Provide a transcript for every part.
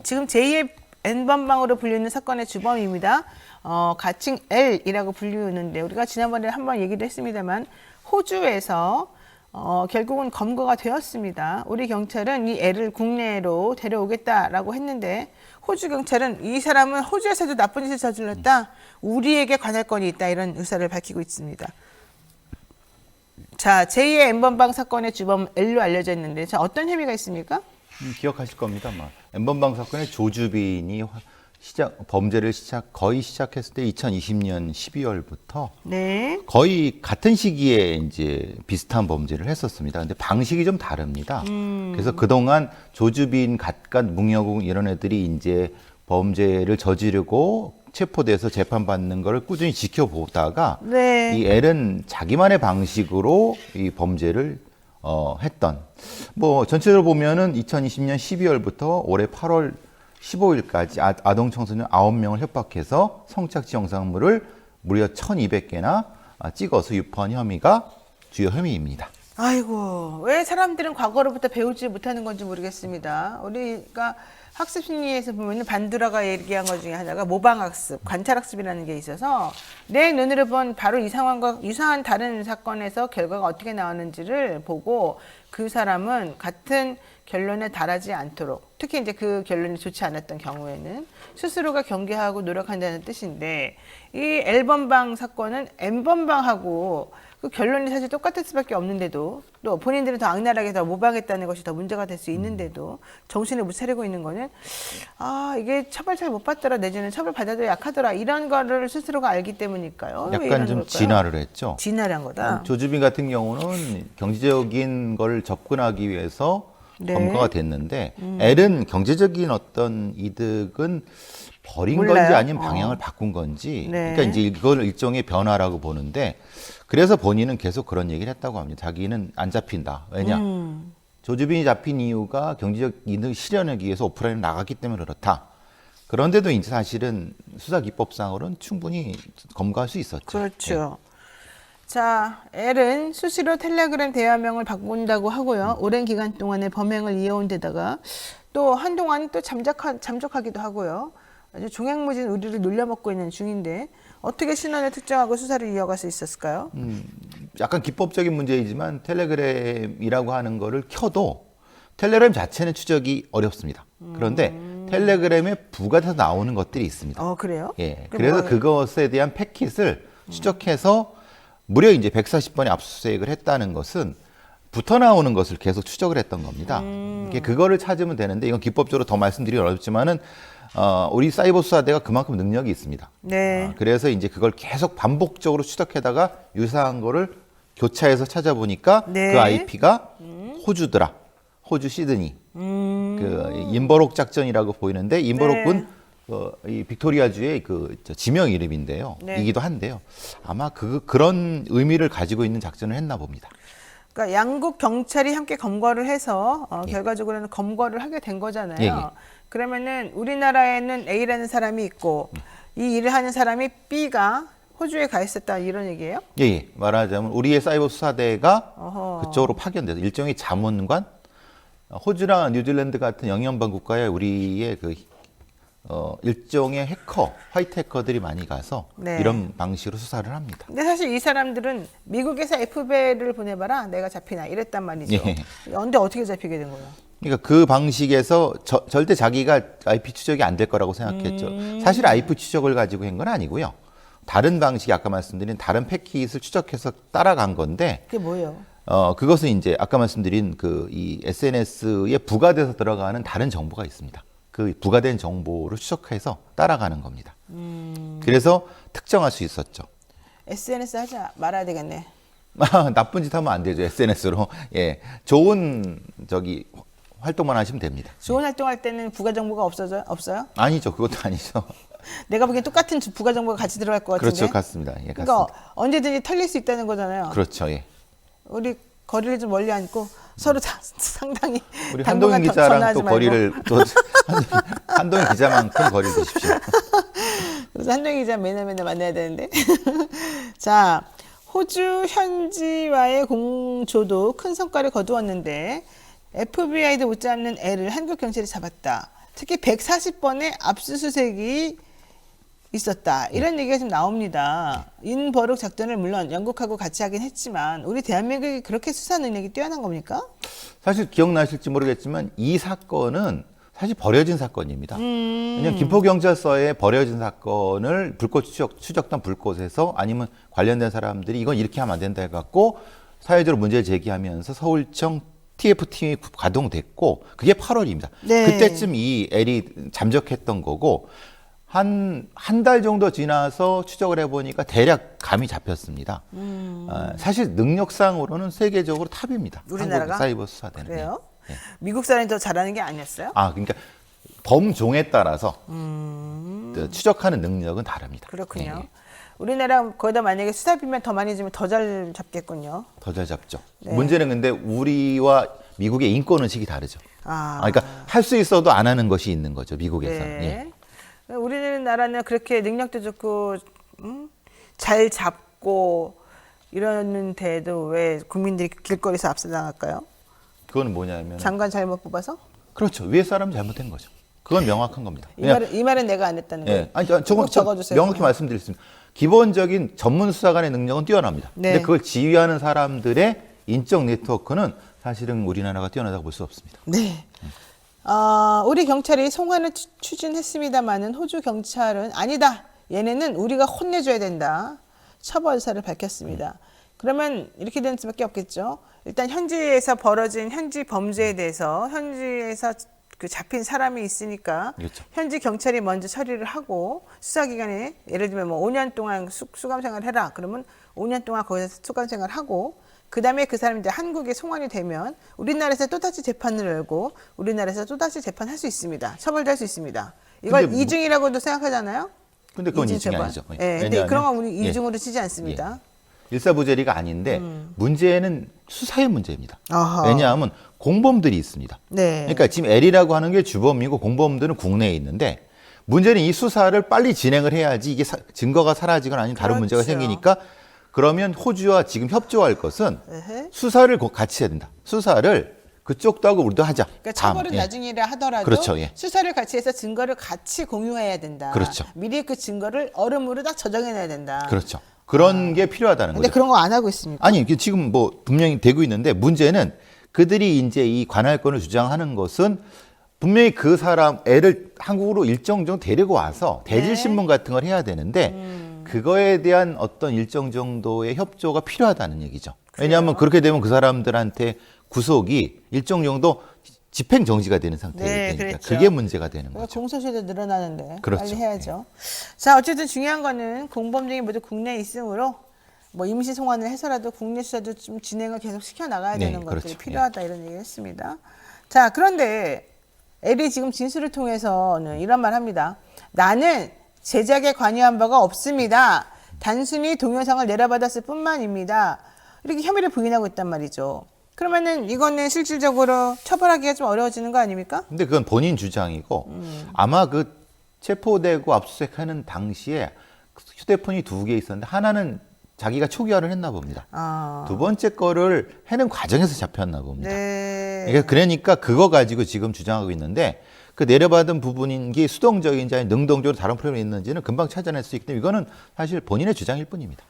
지금 제2의 N번방으로 불리는 사건의 주범입니다. 가칭 L이라고 불리우는데 우리가 지난번에 한번 얘기를 했습니다만 호주에서 결국은 검거가 되었습니다. 우리 경찰은 이 L을 국내로 데려오겠다라고 했는데 호주 경찰은 이 사람은 호주에서도 나쁜 짓을 저질렀다. 우리에게 관할 건이 있다. 이런 의사를 밝히고 있습니다. 자, 제2의 N번방 사건의 주범 L로 알려져 있는데 자, 어떤 혐의가 있습니까? 기억하실 겁니다. N번방 사건의 조주빈이 범죄를 거의 시작했을 때 2020년 12월부터 네. 거의 같은 시기에 이제 비슷한 범죄를 했었습니다. 근데 방식이 좀 다릅니다. 그래서 그동안 조주빈, 갓갓, 뭉여궁 이런 애들이 이제 범죄를 저지르고 체포돼서 재판받는 걸 꾸준히 지켜보다가 네. 이 L은 자기만의 방식으로 이 범죄를 했던 전체적으로 보면은 2020년 12월부터 올해 8월 15일까지 아동 청소년 9명을 협박해서 성착취 영상물을 무려 1,200개나 찍어서 유포한 혐의가 주요 혐의입니다. 아이고, 왜 사람들은 과거로부터 배우지 못하는 건지 모르겠습니다. 우리가 학습 심리에서 보면 반두라가 얘기한 것 중에 하나가 모방학습, 관찰학습이라는 게 있어서 내 눈으로 본 바로 이 상황과 유사한 다른 사건에서 결과가 어떻게 나왔는지를 보고 그 사람은 같은 결론에 달하지 않도록, 특히 이제 그 결론이 좋지 않았던 경우에는 스스로가 경계하고 노력한다는 뜻인데, 이 L번방 사건은 N번방하고 그 결론이 사실 똑같을 수밖에 없는데도, 또 본인들은 더 악랄하게 더 모방했다는 것이 더 문제가 될 수 있는데도 정신을 못 차리고 있는 거는, 이게 처벌 잘 못 받더라, 내지는 처벌 받아도 약하더라, 이런 거를 스스로가 알기 때문일까요? 약간 좀 진화를 했죠. 진화한 거다. 조주빈 같은 경우는 경제적인 걸 접근하기 위해서 네. 검거가 됐는데 L은 경제적인 어떤 이득은 버린 몰라요? 건지 아니면 방향을 바꾼 건지 네. 그러니까 이제 이걸 일종의 변화라고 보는데 그래서 본인은 계속 그런 얘기를 했다고 합니다. 자기는 안 잡힌다. 왜냐? 조주빈이 잡힌 이유가 경제적 이득 실현하기 위해서 오프라인에 나갔기 때문에 그렇다. 그런데도 이제 사실은 수사기법상으로는 충분히 검거할 수 있었죠. 그렇죠. 자, L은 수시로 텔레그램 대화명을 바꾼다고 하고요. 오랜 기간 동안의 범행을 이어온 데다가 또 한동안 또 잠적하기도 하고요. 아주 종횡무진 우리를 놀려먹고 있는 중인데 어떻게 신원을 특정하고 수사를 이어갈 수 있었을까요? 약간 기법적인 문제이지만 텔레그램이라고 하는 거를 켜도 텔레그램 자체는 추적이 어렵습니다. 그런데 텔레그램에 부가돼서 나오는 것들이 있습니다. 그래요? 예. 그래서 그것에 대한 패킷을 추적해서 무려 이제 140번의 압수수색을 했다는 것은 붙어 나오는 것을 계속 추적을 했던 겁니다. 그거를 찾으면 되는데 이건 기법적으로 더 말씀드리기 어렵지만은 우리 사이버 수사대가 그만큼 능력이 있습니다. 네. 그래서 이제 그걸 계속 반복적으로 추적해다가 유사한 거를 교차해서 찾아보니까 네. 그 IP가 호주더라. 호주 시드니. 그 인버록 작전이라고 보이는데 인버록은 네. 이 빅토리아주의 지명 이름인데요. 네. 이기도 한데요. 아마 그런 의미를 가지고 있는 작전을 했나 봅니다. 그러니까 양국 경찰이 함께 검거를 해서 결과적으로는 검거를 하게 된 거잖아요. 예. 그러면은 우리나라에는 A라는 사람이 있고 이 일을 하는 사람이 B가 호주에 가 있었다 이런 얘기예요? 예. 말하자면 우리의 사이버 수사대가 어허. 그쪽으로 파견돼서 일종의 자문관, 호주나 뉴질랜드 같은 영연방 국가에 우리의 일종의 해커, 화이트 해커들이 많이 가서 네. 이런 방식으로 수사를 합니다. 근데 사실 이 사람들은 미국에서 FBI를 보내봐라 내가 잡히나 이랬단 말이죠. 예. 근데 어떻게 잡히게 된 거예요? 그러니까 그 방식에서 절대 자기가 IP 추적이 안 될 거라고 생각했죠. 사실 IP 추적을 가지고 한 건 아니고요. 다른 방식이 아까 말씀드린 다른 패킷을 추적해서 따라간 건데 그게 뭐예요? 그것은 이제 아까 말씀드린 이 SNS에 부가돼서 들어가는 다른 정보가 있습니다. 그 부가된 정보를 추적해서 따라가는 겁니다. 그래서 특정할 수 있었죠. SNS 하지 말아야 되겠네. 나쁜 짓 하면 안 되죠. SNS로. 예. 좋은 활동만 하시면 됩니다. 좋은 활동할 때는 부가 정보가 없어요? 아니죠. 그것도 아니죠. 내가 보기엔 똑같은 부가 정보가 같이 들어갈 것 같은데. 그렇죠. 같습니다. 예, 그러니까 같습니다. 언제든지 털릴 수 있다는 거잖아요. 그렇죠. 예. 우리 거리를 좀 멀리 앉고 서로 상당히 우리 당분간 한동훈 기자랑 전화하지 또 말고. 거리를 한동훈 기자만큼 거리를 두십시오. 그래서 한동희 기자 맨날 만나야 되는데. 자, 호주 현지와의 공조도 큰 성과를 거두었는데 FBI도 못 잡는 L을 한국 경찰이 잡았다. 특히 140번의 압수수색이 있었다. 이런 얘기가 좀 나옵니다. 인버룩 작전을 물론 영국하고 같이 하긴 했지만 우리 대한민국이 그렇게 수사 능력이 뛰어난 겁니까? 사실 기억나실지 모르겠지만 이 사건은 사실 버려진 사건입니다. 왜냐하면 김포경찰서에 버려진 사건을 불꽃 추적단 불꽃에서 아니면 관련된 사람들이 이건 이렇게 하면 안 된다 해갖고 사회적으로 문제를 제기하면서 서울청 TF팀이 가동됐고 그게 8월입니다. 네. 그때쯤 이 L이 잠적했던 거고 한 달 정도 지나서 추적을 해보니까 대략 감이 잡혔습니다. 사실 능력상으로는 세계적으로 탑입니다. 우리나라가? 한국 사이버 수사대는. 그래요? 예. 미국 사람이 더 잘하는 게 아니었어요? 아, 그러니까 범종에 따라서 추적하는 능력은 다릅니다. 그렇군요. 예, 예. 우리나라 거기다 만약에 수사비면 더 많이 주면 더 잘 잡겠군요. 더 잘 잡죠. 네. 문제는 근데 우리와 미국의 인권 의식이 다르죠. 아, 그러니까 할 수 있어도 안 하는 것이 있는 거죠. 미국에서는. 네. 예. 우리나라는 그렇게 능력도 좋고 잘 잡고 이러는데도 왜 국민들이 길거리에서 압사당할까요? 그거는 뭐냐면 장관 잘못 뽑아서? 그렇죠. 위에 사람 잘못된 거죠. 그건 명확한 겁니다. 이 말은 내가 안 했다는 거예요. 예. 아니, 저건 꼭 적어주세요. 명확히 말씀드리겠습니다. 기본적인 전문 수사관의 능력은 뛰어납니다. 네. 근데 그걸 지휘하는 사람들의 인적 네트워크는 사실은 우리나라가 뛰어나다고 볼 수 없습니다. 네. 우리 경찰이 송환을 추진했습니다마는 호주 경찰은 아니다. 얘네는 우리가 혼내줘야 된다. 처벌 의사를 밝혔습니다. 그러면 이렇게 되는 수밖에 없겠죠. 일단 현지에서 벌어진 현지 범죄에 대해서 현지에서 그 잡힌 사람이 있으니까 그렇죠. 현지 경찰이 먼저 처리를 하고 수사기관에 예를 들면 뭐 5년 동안 수감 생활을 해라. 그러면 5년 동안 거기서 수감 생활을 하고 그다음에 그 사람이 이제 한국에 송환이 되면 우리나라에서 또다시 재판을 열고 우리나라에서 또다시 재판할 수 있습니다. 처벌될 수 있습니다. 이걸 근데 뭐- 이중이라고도 생각하잖아요. 근데 그건 이중이 재판. 아니죠. 예, 근데 왜냐하면- 그런 건 우리 예. 이중으로 치지 않습니다. 일사부재리가 아닌데 문제는 수사의 문제입니다. 아하. 왜냐하면 공범들이 있습니다. 네. 그러니까 지금 L이라고 하는 게 주범이고 공범들은 국내에 있는데 문제는 이 수사를 빨리 진행을 해야지 이게 증거가 사라지거나 아니면 다른 문제가 그렇죠. 생기니까 그러면 호주와 지금 협조할 것은 에헤. 수사를 같이 해야 된다. 수사를 그쪽도 하고 우리도 하자. 그러니까 처벌은 예. 나중이라 하더라도 그렇죠, 예. 수사를 같이 해서 증거를 같이 공유해야 된다. 그렇죠. 미리 그 증거를 얼음으로 딱 저장해놔야 된다. 그렇죠. 그런 게 필요하다는 근데 거죠. 그런 거 안 하고 있습니까? 아니, 이게 지금 뭐 분명히 되고 있는데 문제는 그들이 이제 이 관할권을 주장하는 것은 분명히 그 사람 애를 한국으로 일정 정도 데리고 와서 대질 신문 같은 걸 해야 되는데 그거에 대한 어떤 일정 정도의 협조가 필요하다는 얘기죠. 왜냐하면 그렇게 되면 그 사람들한테 구속이 일정 정도 집행 정지가 되는 상태가 네, 되니까 그렇죠. 그게 문제가 되는 그러니까 거죠. 공소시효도 늘어나는데 그렇죠. 빨리 해야죠. 자, 어쨌든 중요한 거는 공범들이 모두 국내에 있으므로 뭐 임시 송환을 해서라도 국내 수사도 좀 진행을 계속 시켜 나가야 네, 되는 것들이 그렇죠. 필요하다 이런 얘기를 했습니다. 자, 그런데 엘이 지금 진술을 통해서는 이런 말 합니다. 나는 제작에 관여한 바가 없습니다. 단순히 동영상을 내려받았을 뿐만입니다. 이렇게 혐의를 부인하고 있단 말이죠. 그러면은 이거는 실질적으로 처벌하기가 좀 어려워지는 거 아닙니까? 근데 그건 본인 주장이고 아마 그 체포되고 압수수색하는 당시에 휴대폰이 2개 있었는데 하나는 자기가 초기화를 했나 봅니다. 아, 두 번째 거를 해는 과정에서 잡혔나 봅니다. 네. 그러니까 그거 가지고 지금 주장하고 있는데 그 내려받은 부분인 게 수동적인지 아니면 능동적으로 다른 프로그램이 있는지는 금방 찾아낼 수 있기 때문에 이거는 사실 본인의 주장일 뿐입니다.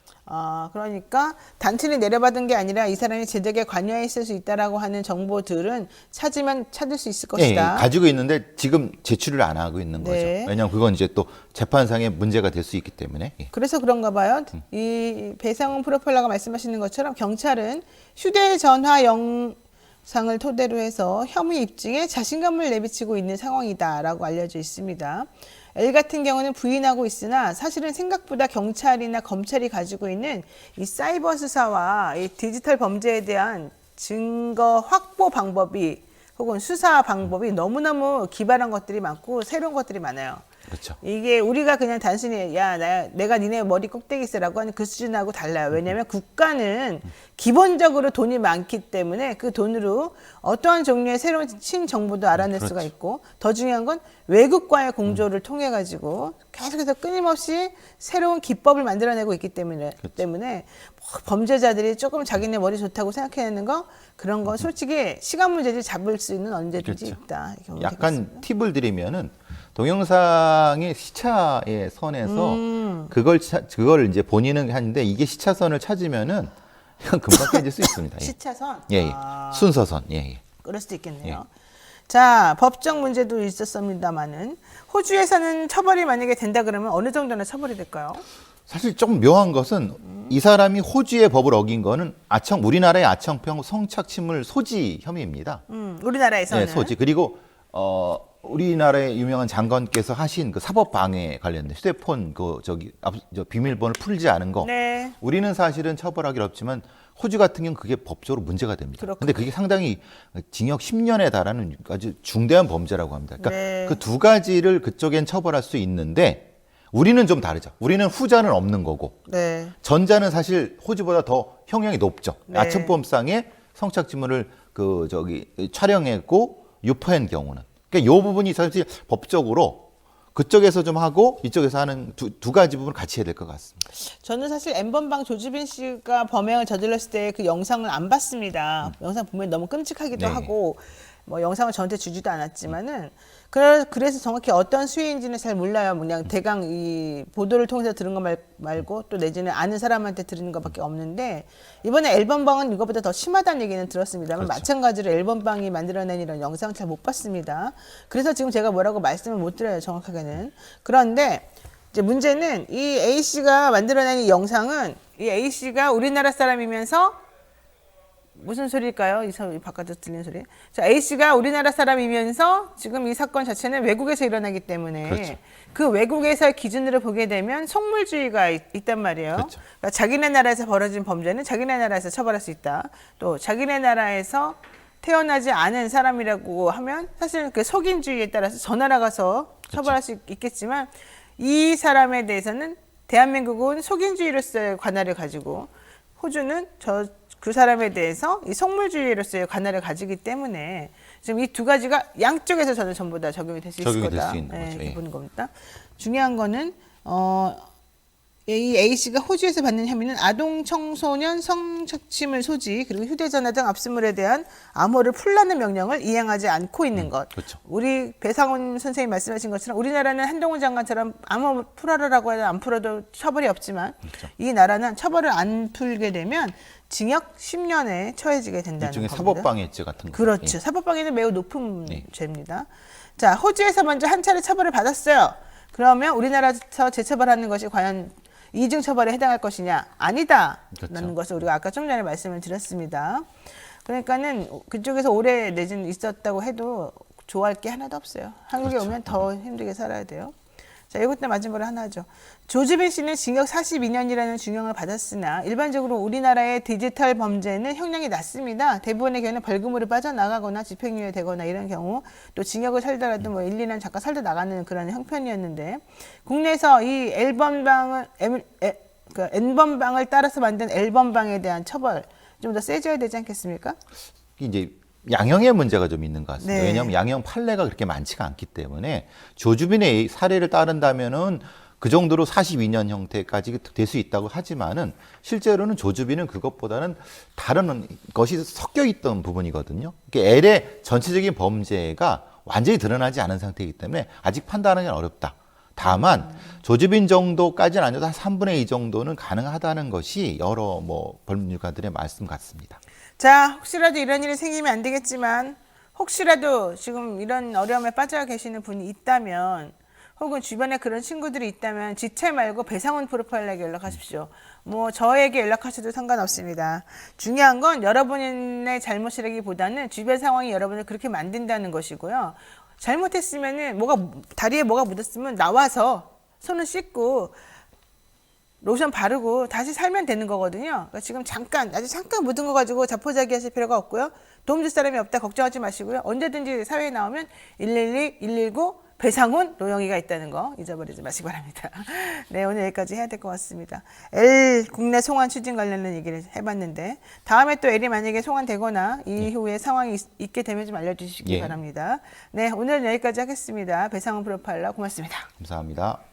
그러니까 단순히 내려받은 게 아니라 이 사람이 제작에 관여했을 수 있다라고 하는 정보들은 찾으면 찾을 수 있을 것이다. 가지고 있는데 지금 제출을 안 하고 있는 거죠. 네. 왜냐하면 그건 이제 또 재판상의 문제가 될 수 있기 때문에. 예. 그래서 그런가 봐요. 이 배상훈 프로파일러가 말씀하시는 것처럼 경찰은 휴대전화 영상을 토대로 해서 혐의 입증에 자신감을 내비치고 있는 상황이다라고 알려져 있습니다. L 같은 경우는 부인하고 있으나 사실은 생각보다 경찰이나 검찰이 가지고 있는 이 사이버 수사와 이 디지털 범죄에 대한 증거 확보 방법이 혹은 수사 방법이 너무너무 기발한 것들이 많고 새로운 것들이 많아요. 그렇죠. 이게 우리가 그냥 단순히 내가 니네 머리 꼭대기 있으라고 하는 그 수준하고 달라요. 왜냐하면 국가는 기본적으로 돈이 많기 때문에 그 돈으로 어떠한 종류의 새로운 신정보도 알아낼 수가 있고, 더 중요한 건 외국과의 공조를 통해 가지고 계속해서 끊임없이 새로운 기법을 만들어내고 있기 때문에 뭐 범죄자들이 조금 자기네 머리 좋다고 생각해내는 거, 그런 거 솔직히 시간 문제지 잡을 수 있는 언제든지 있다. 이렇게 보면 약간 되겠습니다. 팁을 드리면은 동영상의 시차의 선에서 그걸 이제 본인은 하는데 이게 시차선을 찾으면은 그냥 금방 깨질 수 있습니다. 예. 시차선? 예, 예. 순서선. 예, 예. 그럴 수도 있겠네요. 자, 법적 문제도 있었습니다만은 호주에서는 처벌이 만약에 된다 그러면 어느 정도나 처벌이 될까요? 사실 좀 묘한 것은 이 사람이 호주의 법을 어긴 거는 우리나라의 아청평 성착취물 소지 혐의입니다. 우리나라에서는. 네, 소지. 그리고 우리나라의 유명한 장관께서 하신 그 사법 방해 관련된 휴대폰 비밀번호를 풀지 않은 거. 네. 우리는 사실은 처벌하기 어렵지만 호주 같은 경우는 그게 법적으로 문제가 됩니다. 근데 그게 상당히 징역 10년에 달하는 아주 중대한 범죄라고 합니다. 그러니까 그 두 가지를 그쪽엔 처벌할 수 있는데 우리는 좀 다르죠. 우리는 후자는 없는 거고 네. 전자는 사실 호주보다 더 형량이 높죠. 네. 아청법상의 성착취물을 촬영했고 유포한 경우는. 그러니까 이 부분이 사실 법적으로 그쪽에서 좀 하고 이쪽에서 하는 두 가지 부분을 같이 해야 될 것 같습니다. 저는 사실 N번방 조주빈 씨가 범행을 저질렀을 때 그 영상을 안 봤습니다. 영상 보면 너무 끔찍하기도 네. 하고 뭐 영상을 저한테 주지도 않았지만은 그래서 정확히 어떤 수혜인지는 잘 몰라요. 그냥 대강 이 보도를 통해서 들은 거 말고 또 내지는 아는 사람한테 들은 것밖에 없는데, 이번에 L번방은 이거보다 더 심하다는 얘기는 들었습니다만 마찬가지로 L번방이 만들어낸 이런 영상을 잘 못 봤습니다. 그래서 지금 제가 뭐라고 말씀을 못 드려요, 정확하게는. 그런데 이제 문제는 이 A씨가 만들어낸 이 영상은 이 A씨가 우리나라 사람이면서 무슨 소리일까요? 이 바깥에서 들리는 소리. 자, A씨가 우리나라 사람이면서 지금 이 사건 자체는 외국에서 일어나기 때문에 그렇죠. 그 외국에서의 기준으로 보게 되면 속물주의가 있단 말이에요. 그렇죠. 그러니까 자기네 나라에서 벌어진 범죄는 자기네 나라에서 처벌할 수 있다. 또 자기네 나라에서 태어나지 않은 사람이라고 하면 사실은 그 속인주의에 따라서 저 나라 가서 처벌할 수 있겠지만 이 사람에 대해서는 대한민국은 속인주의로서의 관할을 가지고 호주는 그 사람에 대해서 이 속물주의로서의 관할을 가지기 때문에 지금 이 두 가지가 양쪽에서 저는 전부 다 적용이 될 수 있을 적용이 될 거다. 수 있는 거죠. 이렇게 보는 겁니다. 중요한 거는 이 A씨가 호주에서 받는 혐의는 아동 청소년 성착취물 소지 그리고 휴대전화 등 압수물에 대한 암호를 풀라는 명령을 이행하지 않고 있는 것. 그렇죠. 우리 배상훈 선생님 말씀하신 것처럼 우리나라는 한동훈 장관처럼 암호 풀어라라고 해도 안 풀어도 처벌이 없지만 이 나라는 처벌을 안 풀게 되면 징역 10년에 처해지게 된다는 일종의 겁니다. 사법방해죄 같은 거. 그렇죠. 사법방해는 매우 높은 죄입니다. 자, 호주에서 먼저 한 차례 처벌을 받았어요. 그러면 우리나라에서 재처벌하는 것이 과연 이중 처벌에 해당할 것이냐? 아니다라는 그렇죠. 것을 우리가 아까 좀 전에 말씀을 드렸습니다. 그러니까는 그쪽에서 오래 내진 있었다고 해도 좋아할 게 하나도 없어요. 한국에 그렇죠. 오면 더 힘들게 살아야 돼요. 자, 이것도 맞은 거를 하나 하죠. 조주빈 씨는 징역 42년이라는 중형을 받았으나 일반적으로 우리나라의 디지털 범죄는 형량이 낮습니다. 대부분의 경우는 벌금으로 빠져나가거나 집행유예 되거나 이런 경우, 또 징역을 살더라도 뭐 1, 2년 잠깐 살다 나가는 그런 형편이었는데, 국내에서 이 N번방을 따라서 만든 L번방에 대한 처벌 좀 더 세져야 되지 않겠습니까? 이제 양형의 문제가 좀 있는 것 같습니다. 네. 왜냐하면 양형 판례가 그렇게 많지가 않기 때문에 조주빈의 사례를 따른다면은 그 정도로 42년 형태까지 될 수 있다고 하지만은 실제로는 조주빈은 그것보다는 다른 것이 섞여 있던 부분이거든요. 그러니까 L의 전체적인 범죄가 완전히 드러나지 않은 상태이기 때문에 아직 판단하기는 어렵다. 다만 조주빈 정도까지는 아니어도 한 3분의 2 정도는 가능하다는 것이 여러 법률가들의 말씀 같습니다. 자, 혹시라도 이런 일이 생기면 안 되겠지만 혹시라도 지금 이런 어려움에 빠져 계시는 분이 있다면, 혹은 주변에 그런 친구들이 있다면 지체 말고 배상훈 프로파일러에게 연락하십시오. 뭐 저에게 연락하셔도 상관없습니다. 중요한 건 여러분의 잘못이라기보다는 주변 상황이 여러분을 그렇게 만든다는 것이고요. 잘못했으면은 다리에 뭐가 묻었으면 나와서 손을 씻고 로션 바르고 다시 살면 되는 거거든요. 그러니까 지금 아주 잠깐 묻은 거 가지고 자포자기 하실 필요가 없고요. 도움 줄 사람이 없다 걱정하지 마시고요. 언제든지 사회에 나오면 112, 119 배상훈, 노영희가 있다는 거 잊어버리지 마시기 바랍니다. 네, 오늘 여기까지 해야 될 것 같습니다. L 국내 송환 추진 관련된 얘기를 해봤는데 다음에 또 L이 만약에 송환되거나 이후에 상황이 있게 되면 좀 알려주시기 예. 바랍니다. 네, 오늘 여기까지 하겠습니다. 배상훈 프로파일러 고맙습니다. 감사합니다.